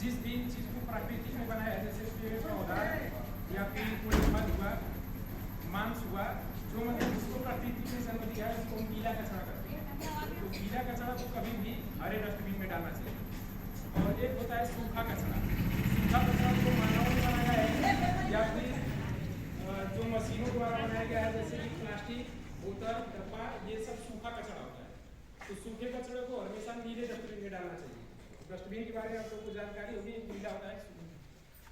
जिस भी चीज़ को प्राकृतिक में बनाया है, जैसे पेड़ पौधा या फिर कोई फल हुआ, मांस हुआ, जो मतलब जिसको प्राकृतिक में जन्म दिया है उसको हम गीला कचरा करते हैं। तो गीला कचरा को कभी भी हरे डस्टबिन में डालना चाहिए। और एक होता है सूखा कचरा। सूखा कचरा जो मानव ने बनाया है या फिर जो मशीनों द्वारा बनाया गया है, जैसे कि प्लास्टिक, बोतल, डब्बा, ये सब सूखा कचरा होता है। तो सूखे कचरे को हमेशा नीले डस्टबिन में डालना चाहिए। डस्टबिन के बारे में आप लोगों को जानकारी होगी, नीला होता है,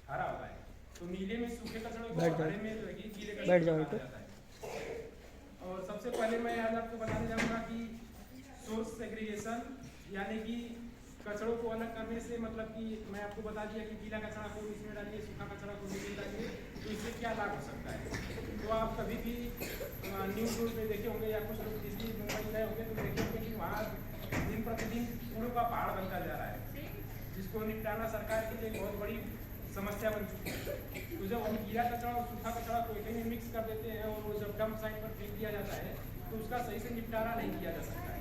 हरा होता है। तो नीले में सूखे कचरे को, हरे में जो है गीले कचरे को डाला जाता है। और सबसे पहले मैं आज आपको बताने जाऊँगा कि सोर्स सेग्रीगेशन, यानी कि कचरों को अलग करने से, मतलब कि मैं आपको बता दिया कि गीला कचरा को इसमें डालिए, सूखा कचरा को नीचे डालिए, तो इससे क्या लाभ हो सकता है। तो आप कभी भी न्यूज़ में देखे होंगे या कुछ लोग दिल्ली मुंबई गए होंगे तो देखे होंगे कि वहाँ दिन प्रतिदिन कूड़ों का पहाड़ बनता जा रहा है, जिसको निपटाना सरकार के लिए बहुत बड़ी समस्या बन चुकी है। तो जब हम गीला कचरा और सूखा कचरा को एक में मिक्स कर देते हैं और वो जब डंप साइट पर फेंक दिया जाता है तो उसका सही से निपटारा नहीं किया जा सकता है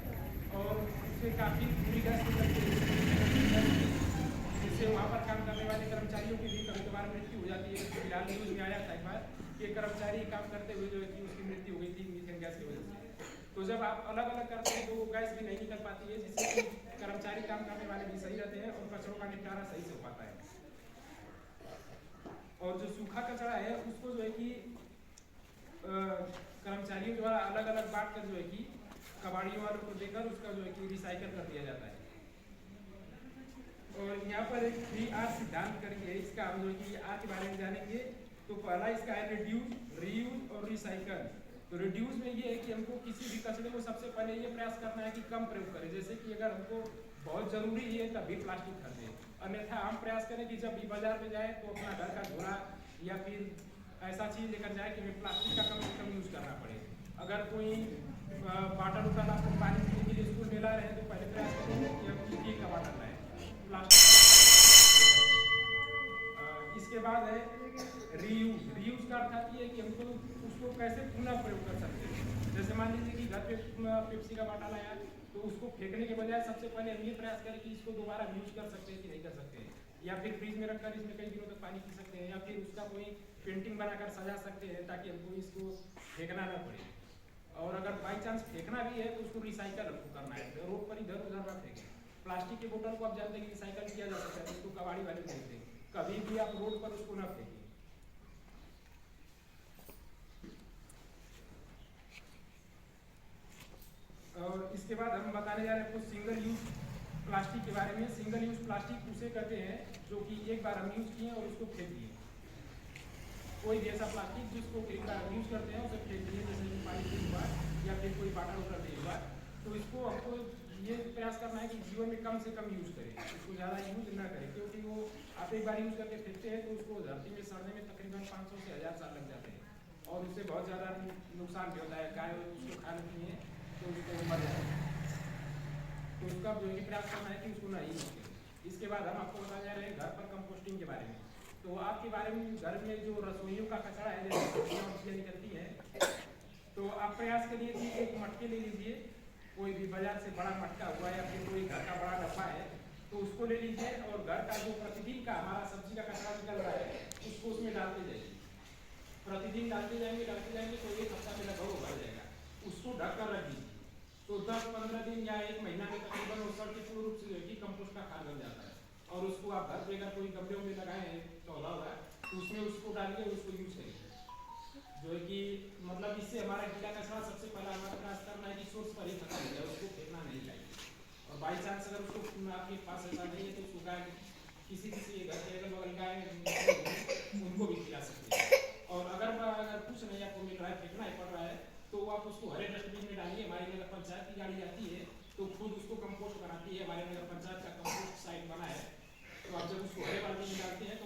और उससे काफ़ी बुरी गैस निकलती है, जिससे वहाँ पर काम करने वाले कर्मचारियों की भी कभी कभार मृत्यु हो जाती है। फिलहाल न्यूज़ में आया था एक बार कि कर्मचारी काम करते हुए जो है कि उसकी मृत्यु हो गई थी मीथेन गैस की वजह से। तो जब आप अलग अलग करते हैं तो वो गैस भी नहीं निकल पाती है, जिससे कि कर्मचारी काम करने वाले भी सही रहते हैं और कचरों का निपटारा सही से हो पाता है। और जो सूखा कचरा है उसको जो है कि कर्मचारियों द्वारा अलग अलग बांट कर जो है कि कबाड़ियों वालों को देकर उसका जो है कि रिसाइकल कर दिया जाता है। और यहाँ पर एक 3R सिद्धांत करके है, इसका हम जो है कि आर के बारे में जानेंगे। तो पहला इसका है रिड्यूस, रीयूज और रिसाइकल। तो रिड्यूस में ये है कि हमको किसी भी कचरे को सबसे पहले ये प्रयास करना है कि कम प्रयोग करें। जैसे कि अगर हमको बहुत जरूरी है तभी प्लास्टिक खरीदें, अन्यथा हम प्रयास करें कि जब भी बाजार में जाए तो अपना घर का झोला या फिर ऐसा चीज़ लेकर जाए कि हमें प्लास्टिक का कम से कम यूज़ करना पड़े। अगर कोई बाटल उठल आपको पानी पीने के लिए स्कूल में ला रहे हैं तो पहले प्रयास करेंगे कि हम स्टील का बाटल लाएँ, प्लास्टिक। इसके बाद है रीयूज। रीयूज का अर्थ ये है कि हमको उसको कैसे पुनः प्रयोग कर सकते हैं। जैसे मान लीजिए कि घर पे पेप्सी का बाटल आया तो उसको फेंकने के बजाय सबसे पहले हम ये प्रयास करें कि इसको दोबारा यूज कर सकते हैं कि नहीं कर सकते हैं, या फिर फ्रिज में रखकर इसमें कई दिनों तक पानी पी सकते हैं, या फिर उसका कोई पेंटिंग बनाकर सजा सकते हैं ताकि हमको इसको फेंकना ना पड़े। और अगर बाई चांस फेंकना भी है तो उसको रिसाइकल हमको करना है, रोड पर इधर उधर ना फेंकें। प्लास्टिक के बोतल को आप जानते हैं कि रिसाइकल किया जा सकता है, उसको कबाड़ी वाले फेंकते हैं, कभी भी आप रोड पर उसको ना फेंकें। और इसके बाद हम बताने जा रहे हैं कुछ सिंगल यूज प्लास्टिक के बारे में। सिंगल यूज प्लास्टिक उसे कहते हैं जो कि एक बार हम यूज किए और उसको फेंक दिए। कोई भी ऐसा प्लास्टिक जिसको एक बार यूज करते हैं उसे फेंक दिए, जैसे कि पानी पीने हुआ या फिर कोई बाटल उठा दे हुआ, तो इसको हमको ये प्रयास करना है कि जीवन में कम से कम यूज करें, इसको ज़्यादा यूज ना करें, क्योंकि वो आप एक बार यूज करके फेंकते हैं तो उसको धरती में सड़ने में तकरीबन 500 से 1000 साल लग जाते हैं और उससे बहुत ज़्यादा नुकसान भी होता है। गाय उसको खा लेती हैं तो उसको मर जाएगा। तो उसका जो है प्रयास करना है कि उसको ना यूज करें। इसके बाद हम आपको बता जा रहे हैं घर पर कंपोस्टिंग के बारे में। तो आपके बारे में घर में जो रसोइयों का कचरा है, जैसे सब्जियाँ मछलियाँ निकलती हैं, तो आप प्रयास करिए कि एक मटके ले लीजिए, कोई भी बाजार से बड़ा मटका हुआ या फिर कोई घर का बड़ा डब्बा है तो उसको ले लीजिए और घर का जो प्रतिदिन का हमारा सब्जी का कचरा निकल रहा है उसको उसमें डालते जाइए। प्रतिदिन डालते जाएंगे तो एक हफ्ता में लगभग भर जाएगा। उसको ढककर रख दीजिए, तो 10-15 दिन या एक महीना में तकरीबन वो सड़ के पूर्ण रूप से कंपोस्ट का खाद बन जाता है। और उसको आप घर पे अगर कोई गमले में लगाए हैं पौधा होगा तो उसमें उसको डालिए, उसको यूज करिए। जो है कि मतलब इससे हमारा गीला कचरा सबसे पहला हमारा प्रयास करना है कि सोर्स पर ही खत्म हो जाए, उसको फेंकना नहीं चाहिए। और बाई चांस अगर उसको आपके पास ऐसा नहीं है तो उसको गाय किसी घर के अगल बगल गाय उनको भी खिला सकते हैं। और अगर कुछ नहीं आपको मिल रहा है, फेंकना ही पड़ रहा है, तो आप उसको हरे डस्टबिन में डालिए। हमारी नगर पंचायत की गाड़ी आती है तो खुद उसको कंपोस्ट बनाती है। हमारे नगर पंचायत का कंपोस्ट साइट बना है, तो आप जब उसको हरे बाल्टी में डालते हैं तो